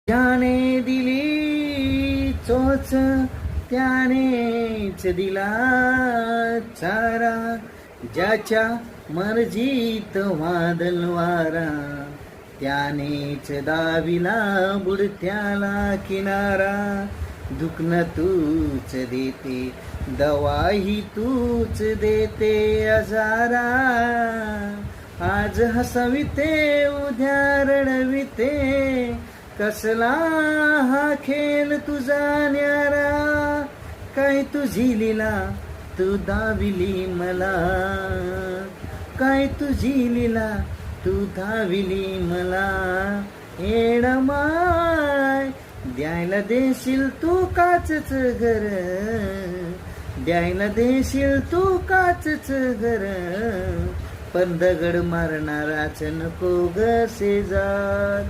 ज्याने दिली चोच त्यानेच दिला चारा, ज्याच्या मर्जीत वादल वारा त्यानेच दाविला बुडत्याला किनारा. दुखणं तूच देते दवाही तूच देते आजारा. आज हसविते उद्या रडविते कसला हा खेळ तुझा न्यारा. काय तुझी लीला तू दाविली मला, काय तुझी लीला तू धाविली मला. येडमाय द्यायला देशील तू काचच घर, द्यायला देशील तू काचच घर. पण दगड मारणाराच नको ग शेजार.